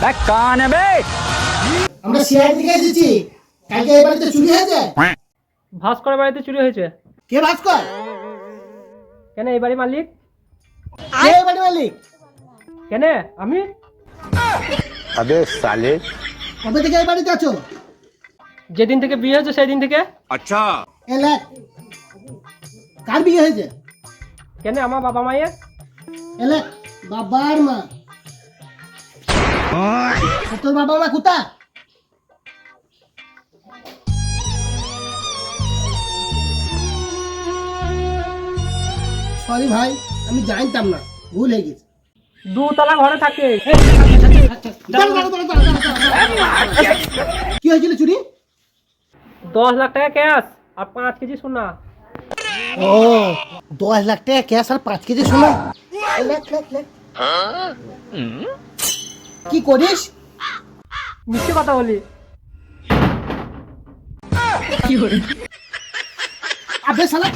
कौन है बे? আমরা সিআইডি থেকে এসেছি। কালকে এই বাড়িতে চুরি হয়েছে। ভাস্কর বাড়িতে চুরি হয়েছে। কে ভাস্কর? কেন এই বাড়ির মালিক? কে এই বাড়ির মালিক? কেন আমি? अबे साले। কবে থেকে এই বাড়িতে আছো? যেদিন থেকে বিয়ে হয়েছে সেই দিন থেকে। এলে কার বিয়ে হয়েছে? কেন আমার বাবা মায়ের? এলে বাবার মা। তোর বাবা মা কোথায়? সরি ভাই, আমি জানতাম না, ভুল হয়ে গেছে। দুতলা ঘরে থাকে। কি হয়েছিল চুরি? 10 লাখ টাকা ক্যাশ আর 5 কেজি সোনা। ও 10 লাখ টাকা ক্যাশ আর 5 কেজি সোনা। কি করিস? মিথ্যে কথা বলি। আবে শালা।